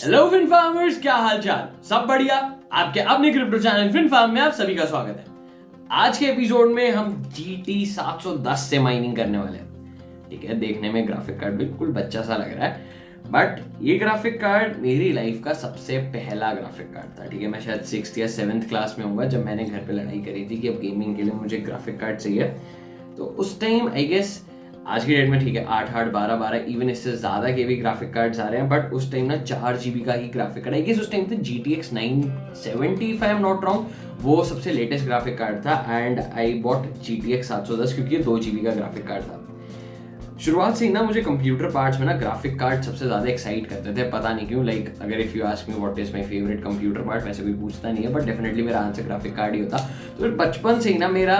Hello fin farmers, क्या हाल चाल? सब बढ़िया? आपके अपने क्रिप्टो चैनल फिन फार्म में आप सभी का स्वागत है। आज के एपिसोड में हम GT 710 से माइनिंग करने वाले हैं। ठीक है, देखने में ग्राफिक कार्ड बिल्कुल बच्चा सा लग रहा है, बट ये ग्राफिक कार्ड मेरी लाइफ का सबसे पहला ग्राफिक कार्ड था। ठीक है, मैं शायद 6th या 7th क्लास में होऊंगा जब मैंने घर पे लड़ाई करी थी कि अब गेमिंग के लिए मुझे ग्राफिक कार्ड चाहिए। तो उस टाइम आई गेस आज की डेट में ठीक है 8 12 इवन इससे ज्यादा के भी ग्राफिक कार्ड्स आ रहे हैं, बट उस टाइम ना 4 GB का ही ग्राफिक कार्ड आई गेस उस टाइम पे GTX 970 if I am not wrong, वो सबसे लेटेस्ट ग्राफिक कार्ड था। एंड आई बॉट GTX 710 क्योंकि ये 2 GB का ग्राफिक कार्ड था। शुरुआत से ही ना मुझे कंप्यूटर पार्ट्स में ना ग्राफिक कार्ड सबसे ज्यादा एक्साइट करते थे, पता नहीं क्यों। लाइक अगर if you ask me what is my favourite computer part, वैसे कोई पूछता नहीं है, बट डेफिनेटली मेरा आंसर ग्राफिक कार्ड ही होता। तो बचपन से ही ना मेरा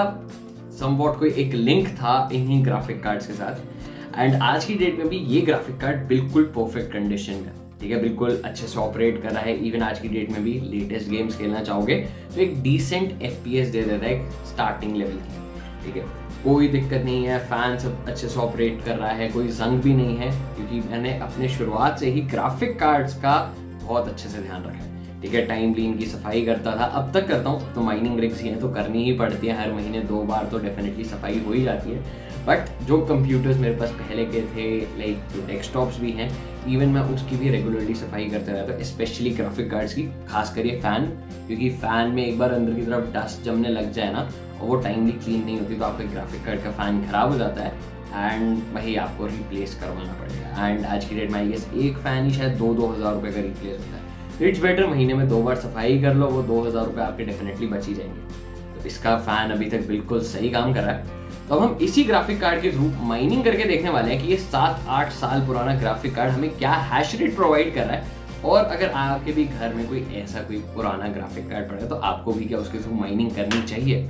समवॉट कोई एक लिंक था इन्हीं ग्राफिक कार्ड्स के साथ। एंड आज की डेट में भी ये ग्राफिक कार्ड बिल्कुल परफेक्ट कंडीशन में, ठीक है, बिल्कुल अच्छे से ऑपरेट कर रहा है। इवन आज की डेट में भी लेटेस्ट गेम्स खेलना चाहोगे तो एक डिसेंट FPS दे देता है एक स्टार्टिंग लेवल की। ठीक है, कोई दिक्कत नहीं है, फैन सब अच्छे से ऑपरेट कर रहा है, कोई जंग भी नहीं है, क्योंकि मैंने अपने शुरुआत से ही ग्राफिक कार्ड्स का बहुत अच्छे से ध्यान रखा है। ठीक है, टाइमली इनकी सफाई करता था, अब तक करता हूँ। तो माइनिंग रिग्स ही हैं तो करनी ही पड़ती है, हर महीने 2 बार तो डेफिनेटली सफाई हो ही जाती है। बट जो कंप्यूटर्स मेरे पास पहले के थे, लाइक जो डेस्कटॉप्स भी हैं, इवन मैं उसकी भी रेगुलरली सफाई करते रहता हूँ, स्पेशली ग्राफिक कार्ड्स की, खासकर ये फैन, क्योंकि फैन में एक बार अंदर की तरफ डस्ट जमने लग जाए ना और वो टाइमली क्लीन नहीं होती तो आपके ग्राफिक कार्ड का फैन खराब हो जाता है एंड वही आपको रिप्लेस करवाना पड़ेगा। एंड आज की डेट में आई गेस एक फैन ही शायद 2-2 हज़ार रुपये का रिप्लेस होता है। इट्स बेटर महीने में 2 बार सफाई कर लो, वो 2,000 रुपये आपके डेफिनेटली बच ही जाएंगे। तो इसका फैन अभी तक बिल्कुल सही काम कर रहा है। तो अब हम इसी ग्राफिक कार्ड के थ्रू माइनिंग करके देखने वाले हैं कि ये 7-8 साल पुराना ग्राफिक कार्ड हमें क्या हैश रेट प्रोवाइड कर रहा है। और अगर आपके भी घर में कोई ऐसा कोई पुराना ग्राफिक कार्ड पड़ा है तो आपको भी क्या उसके थ्रू माइनिंग करनी चाहिए।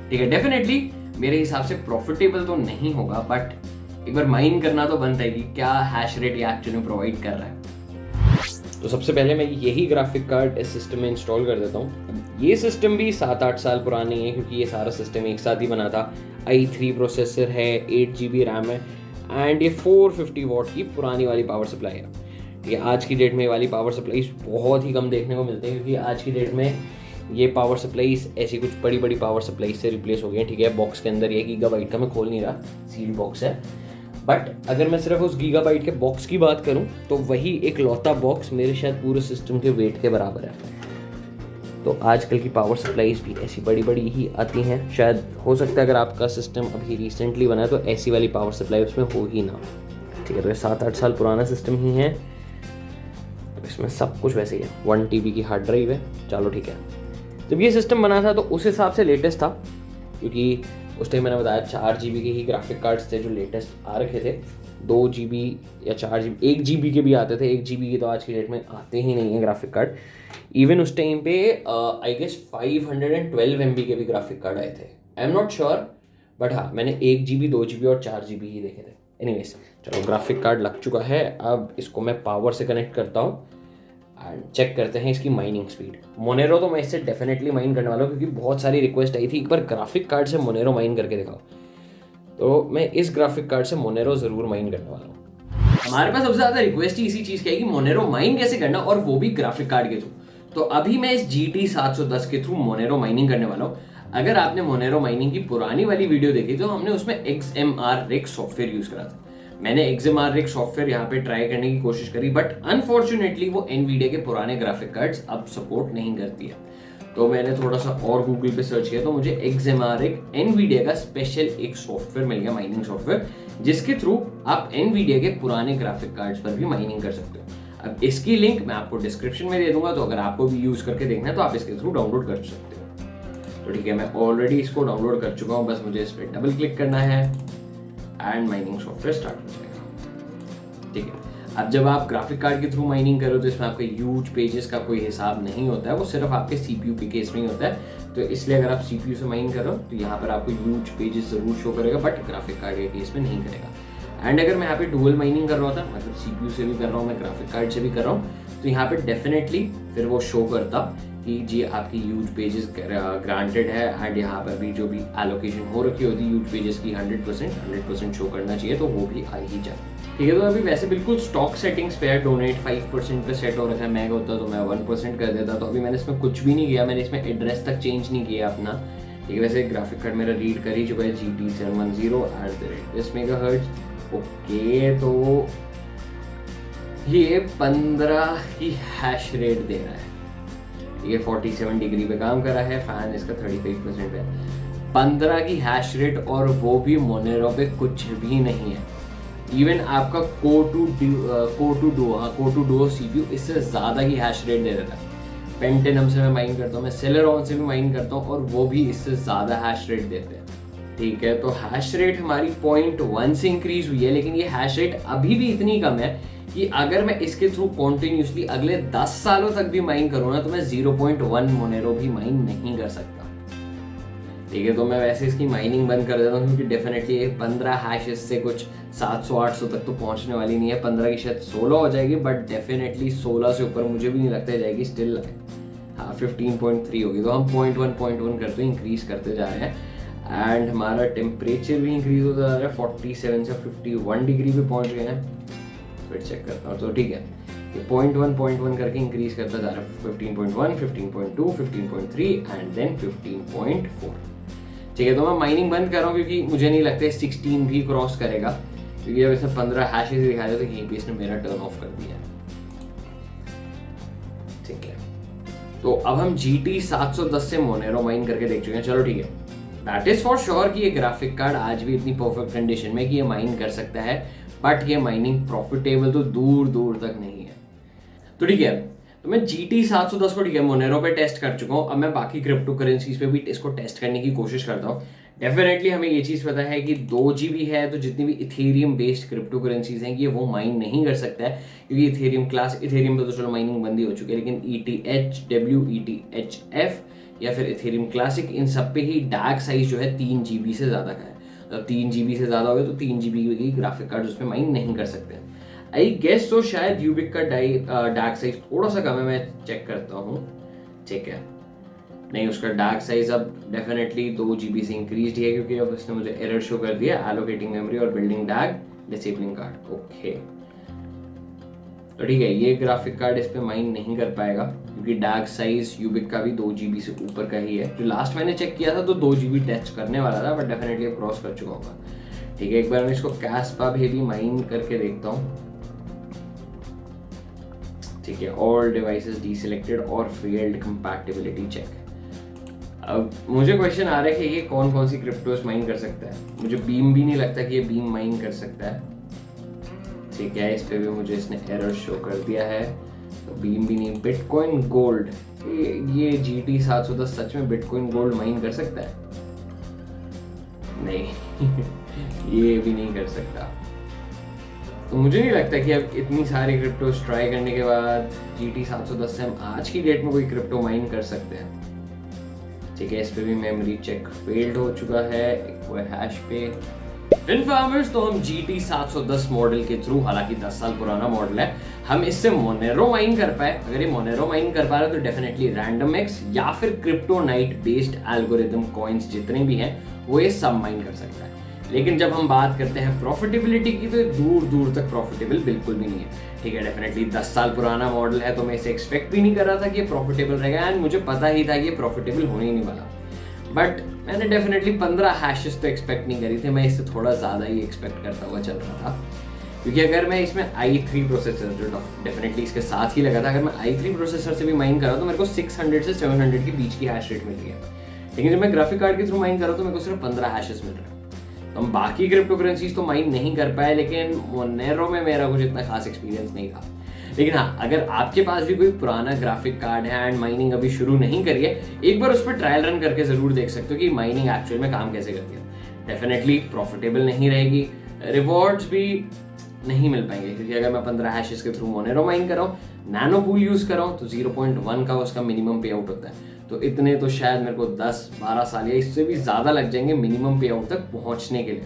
ठीक है, डेफिनेटली मेरे हिसाब से प्रॉफिटेबल तो नहीं होगा, बट एक बार माइन करना तो बनता है कि क्या हैश रेट ये एक्चुअली प्रोवाइड कर रहा है। तो सबसे पहले मैं यही ग्राफिक कार्ड इस सिस्टम में इंस्टॉल कर देता हूँ। ये सिस्टम भी 7-8 साल पुरानी है क्योंकि ये सारा सिस्टम एक साथ ही बना था। i3 प्रोसेसर है, 8 GB रैम है एंड ये 450 वॉट की पुरानी वाली पावर सप्लाई है। ठीक है, आज की डेट में ये वाली पावर सप्लाई बहुत ही कम देखने को मिलते हैं क्योंकि आज की डेट में ये पावर सप्लाईज ऐसी कुछ बड़ी बड़ी पावर सप्लाई से रिप्लेस हो गई हैं। ठीक है, बॉक्स के अंदर ये गीगाबाइट का मैं खोल नहीं रहा, सील बॉक्स है, बट अगर मैं सिर्फ उस गीगाबाइट के बॉक्स की बात करूं तो वही एक लौता बॉक्स मेरे शायद पूरे सिस्टम के वेट के बराबर है। तो आजकल की पावर सप्लाईज भी ऐसी बड़ी बड़ी ही आती हैं। शायद हो सकता है अगर आपका सिस्टम अभी रिसेंटली बना है तो ऐसी वाली पावर सप्लाई उसमें हो ही ना। ठीक है, तो ये 7-8 साल पुराना सिस्टम ही है, तो इसमें सब कुछ वैसे ही है। 1 TB की हार्ड ड्राइव है। चलो ठीक है, जब ये सिस्टम बना था तो उस हिसाब से लेटेस्ट था, क्योंकि उस टाइम मैंने बताया 4 GB के ही ग्राफिक कार्ड्स थे जो लेटेस्ट आ रखे थे। 2 GB या 4 GB, 1 GB के भी आते थे। 1 GB के तो आज की डेट में आते ही नहीं है ग्राफिक कार्ड। इवन उस टाइम पे आई गेस 512 MB के भी ग्राफिक कार्ड आए थे। I am not sure, but हाँ मैंने 1 GB, 2 GB और 4 GB ही देखे थे। एनीवेज, चलो ग्राफिक कार्ड लग चुका है। अब इसको मैं पावर से कनेक्ट करता हूँ एंड चेक करते हैं इसकी माइनिंग स्पीड। मोनेरो तो मैं इससे डेफिनेटली माइन करने वाला हूँ क्योंकि बहुत सारी रिक्वेस्ट आई थी एक बार ग्राफिक कार्ड से मोनेरो माइन करके दिखाओ, तो मैं इस ग्राफिक कार्ड से मोनेरो जरूर माइन करने वाला हूँ। हमारे पास सबसे ज्यादा रिक्वेस्ट ही इसी चीज की है कि मोनेरो माइन कैसे करना, और वो भी ग्राफिक कार्ड के थ्रू। तो अभी मैं इस GT 710 के थ्रू मोनेरो माइनिंग करने वाला हूँ। अगर आपने मोनेरो माइनिंग की पुरानी वाली वीडियो देखी तो हमने उसमें XMR rig सॉफ्टवेयर यूज करा था। मैंने XMR rig सॉफ्टवेयर यहाँ पे ट्राई करने की कोशिश करी, बट अनफॉर्चुनेटली वो NVIDIA के पुराने ग्राफिक कार्ड्स अब सपोर्ट नहीं करती है। तो मैंने थोड़ा सा और गूगल पे सर्च किया तो मुझे XMR rig NVIDIA का स्पेशल एक सॉफ्टवेयर मिल गया, माइनिंग सॉफ्टवेयर, जिसके थ्रू आप NVIDIA के पुराने ग्राफिक कार्ड्स पर भी माइनिंग कर सकते हो। अब इसकी लिंक मैं आपको डिस्क्रिप्शन में दे दूंगा, तो अगर आपको भी यूज करके देखना है तो आप इसके थ्रू डाउनलोड कर सकते हो। तो ठीक है, मैं ऑलरेडी इसको डाउनलोड कर चुका हूँ, बस मुझे इस पर डबल क्लिक करना है एंड माइनिंग सॉफ्टवेयर स्टार्ट हो जाएगा। ठीक है, अब जब आप ग्राफिक कार्ड के थ्रू माइनिंग करो तो इसमें आपके ह्यूज पेजेस का कोई हिसाब नहीं होता है, वो सिर्फ आपके CPU के केस में ही होता है। तो इसलिए अगर आप CPU से माइन करो तो यहाँ पर आपको ह्यूज पेजेस जरूर शो करेगा, बट ग्राफिक कार्ड के केस में नहीं करेगा। एंड अगर मैं यहाँ पे डुअल माइनिंग कर रहा होता, मतलब CPU से भी कर रहा हूँ, मैं ग्राफिक कार्ड से भी कर रहा हूँ, तो यहाँ पे डेफिनेटली फिर वो शो करता कि जी आपकी यूज पेजेस ग्रांटेड है, एंड यहाँ पर भी जो भी एलोकेशन हो रखी होती है यूज पेजेस की 100% शो करना चाहिए, तो वो भी आ ही जाए। ठीक है, तो अभी वैसे बिल्कुल स्टॉक सेटिंग्स पे है, डोनेट 5% पे सेट हो रखा है, मैं होता तो मैं 1% कर देता। तो अभी मैंने इसमें कुछ भी नहीं किया, मैंने इसमें एड्रेस तक चेंज नहीं किया अपना। ठीक है, वैसे ग्राफिक कार्ड मेरा रीड कर ही चुका है GT710 ओके, तो ये 15 की हैश रेट दे रहा है, ये 47 डिग्री पे काम कर रहा है, फैन इसका 35% है, 15 की हैश रेट, और वो भी मोनेरो पे कुछ भी नहीं है। इवन आपका Core 2 Duo CPU इससे ज़्यादा की हैश रेट दे देता है। पेंटिनम से मैं माइन करता हूँ, मैं सेलेरॉन से भी माइन करता हूँ, और वो भी इससे ज़्यादा हैश रेट देते हैं। ठीक है, तो हैश रेट हमारी 0.1 से इंक्रीज हुई है, लेकिन ये हैश रेट अभी भी इतनी कम है कि अगर मैं इसके थ्रू कॉन्टिन्यूसली अगले 10 सालों तक भी माइन करूँ ना, तो मैं 0.1 मोनेरो भी माइन नहीं कर सकता। ठीक है, तो मैं वैसे इसकी माइनिंग बंद कर देता हूँ, क्योंकि डेफिनेटली 15 हैशेस से कुछ 700-800 तक तो पहुँचने वाली नहीं है। 15 की शायद 16 हो जाएगी, बट डेफिनेटली 16 से ऊपर मुझे भी नहीं लगता जाएगी। स्टिल हाँ 15.3 होगी, तो हम 0.1 करते इंक्रीज करते जा रहे हैं। एंड हमारा टेम्परेचर भी इंक्रीज होता जा रहा है, 47 से 51 डिग्री पे पहुँच गए हैं। फिर चेक करता हूँ, तो ठीक है, ये 0.1 करके इंक्रीज करता जा रहा है, 15.1, 15.2, 15.3 एंड देन 15.4। ठीक है, तो मैं माइनिंग बंद कर रहा हूँ, क्योंकि मुझे नहीं लगता 16 भी क्रॉस करेगा, क्योंकि जब इसने 15 हैशेस दिखाया तो यहीं पे इसने मेरा टर्न ऑफ कर दिया। ठीक है, तो अब हम GT710 से मोनेरो माइन करके देख चुके हैं। चलो ठीक है, दैट इज फॉर श्योर कि ये ग्राफिक कार्ड आज भी इतनी परफेक्ट कंडीशन में कि ये माइन कर सकता है, बट ये माइनिंग प्रॉफिटेबल तो दूर दूर तक नहीं है। तो ठीक है, तो मैं GT710 को ठीक है मोनेरो पे टेस्ट कर चुका हूँ। अब मैं बाकी क्रिप्टो करेंसीज पे भी इसको टेस्ट करने की कोशिश करता हूँ। डेफिनेटली हमें ये चीज़ पता है कि 2 GB है, तो जितनी भी इथेरियम बेस्ड क्रिप्टो करेंसीज हैं ये वो माइन नहीं कर सकता है, क्योंकि इथेरियम पे तो चलो माइनिंग बंद ही हो चुकी है, लेकिन ETH, ETHF या फिर इथेरियम क्लासिक, इन सब पे ही डार्क साइज जो है 3 GB से ज़्यादा का है। तो 3 GB से ज़्यादा हो गया तो 3 GB की ग्राफिक कार्ड उस पर माइन नहीं कर सकते हैं। आई गेस तो शायद यूबिक का डार्क साइज थोड़ा सा कम है, मैं चेक करता हूँ। ठीक है, नहीं, उसका डार्क साइज अब डेफिनेटली 2 GB से इंक्रीज है, क्योंकि अब उसने मुझे एरर शो कर दिया, एलोकेटिंग मेमोरी और building dark disabling card. Okay, तो ठीक है, ये ग्राफिक कार्ड इस पे माइन नहीं कर पाएगा, क्योंकि डार्क साइज यूबिक का भी 2 GB से ऊपर का ही है। जो लास्ट मैंने चेक किया था तो 2 GB टच करने वाला था, बट डेफिनेटली अब क्रॉस कर चुका होगा। ठीक है, एक बार मैं इसको कैस्पा भी माइन करके देखता हूँ। ठीक है, ऑल डिवाइसेस डीसिलेक्टेड और फेल्ड कंपैटिबिलिटी चेक। अब मुझे क्वेश्चन आ रहा है कि ये कौन कौन सी क्रिप्टोस माइन कर सकता है। मुझे बीम भी नहीं लगता कि ये बीम माइन कर सकता है। ठीक है, इस पे भी मुझे इसने एरर शो कर दिया है, तो बीम भी नहीं। बिटकॉइन गोल्ड, ये GT710 सच में बिटकॉइन गोल्ड माइन कर सकता है? नहीं ये भी नहीं कर सकता। तो मुझे नहीं लगता कि अब इतनी सारी क्रिप्टोस ट्राई करने के बाद GT710 से हम आज की डेट में कोई क्रिप्टो माइन कर सकते हैं। ठीक है, इस पे भी मेमोरी चेक फेल्ड हो चुका है, एक वो हैश पे। इनफॉर्मर्स, तो हम GT710 मॉडल के थ्रू, हालांकि 10 साल पुराना मॉडल है, हम इससे मोनेरो माइन कर पाए। अगर ये मोनेरो माइन कर पा रहा है तो डेफिनेटली रैंडमएक्स या फिर क्रिप्टोनाइट बेस्ड एल्गोरिथम कॉइन्स जितने भी हैं वो ये सब माइन कर सकता है। लेकिन जब हम बात करते हैं प्रॉफिटेबिलिटी की, तो दूर दूर तक प्रॉफिटेबल बिल्कुल भी नहीं है। ठीक है, डेफिनेटली 10 साल पुराना मॉडल है, तो मैं इसे एक्सपेक्ट भी नहीं कर रहा था कि ये प्रॉफिटेबल रहेगा, एंड मुझे पता ही था कि ये प्रॉफिटेबल होने ही नहीं वाला। बट मैंने डेफिनेटली 15 हैशेस तो एक्सपेक्ट नहीं करी थी, मैं इससे थोड़ा ज़्यादा ही एक्सपेक्ट करता हुआ चल रहा था। क्योंकि अगर मैं इसमें i3 प्रोसेसर, जो डेफिनेटली इसके साथ ही लगा था, अगर मैं i3 प्रोसेसर से भी माइन कर रहा तो मेरे को 600 से 700 के बीच की हैश रेट मिल रही है। लेकिन जब मैं ग्राफिक कार्ड के थ्रू माइन कर रहा हूँ तो मेरे को सिर्फ 15 हैशेस मिल रहे हैं। तो हम बाकी क्रिप्टो करेंसीज तो माइन नहीं कर पाए, लेकिन मोनेरो में मेरा कुछ इतना खास एक्सपीरियंस नहीं था। लेकिन हाँ, अगर आपके पास भी कोई पुराना ग्राफिक कार्ड है एंड माइनिंग अभी शुरू नहीं करी है, एक बार उस पर ट्रायल रन करके जरूर देख सकते हो कि माइनिंग एक्चुअल में काम कैसे करती है। डेफिनेटली प्रॉफिटेबल नहीं रहेगी, रिवॉर्ड्स भी नहीं मिल पाएंगे, क्योंकि अगर मैं 15 हैशेस के थ्रू मोनेरो माइन कर रहा हूँ, नैनो पूल यूज कर रहा हूँ, तो 0.1 का उसका मिनिमम पे आउट होता है। तो इतने तो शायद मेरे को 10-12 साल या इससे भी ज़्यादा लग जाएंगे मिनिमम पे आउट तक पहुँचने के लिए।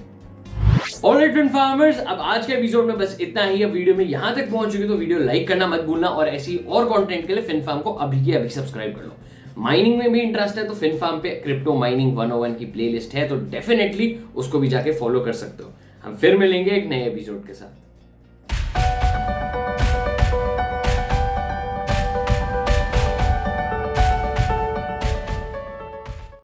ऑलराइट फिन फार्मर्स, अब आज के एपिसोड में बस इतना ही है। वीडियो में यहां तक पहुंच चुके तो वीडियो लाइक करना मत भूलना, और ऐसी और कंटेंट के लिए फिन फार्म को अभी के अभी सब्सक्राइब कर लो। माइनिंग में भी इंटरेस्ट है तो फिन फार्म पे क्रिप्टो माइनिंग 101 की प्लेलिस्ट है, तो डेफिनेटली उसको भी जाके फॉलो कर सकते हो। हम फिर मिलेंगे एक नए एपिसोड के साथ।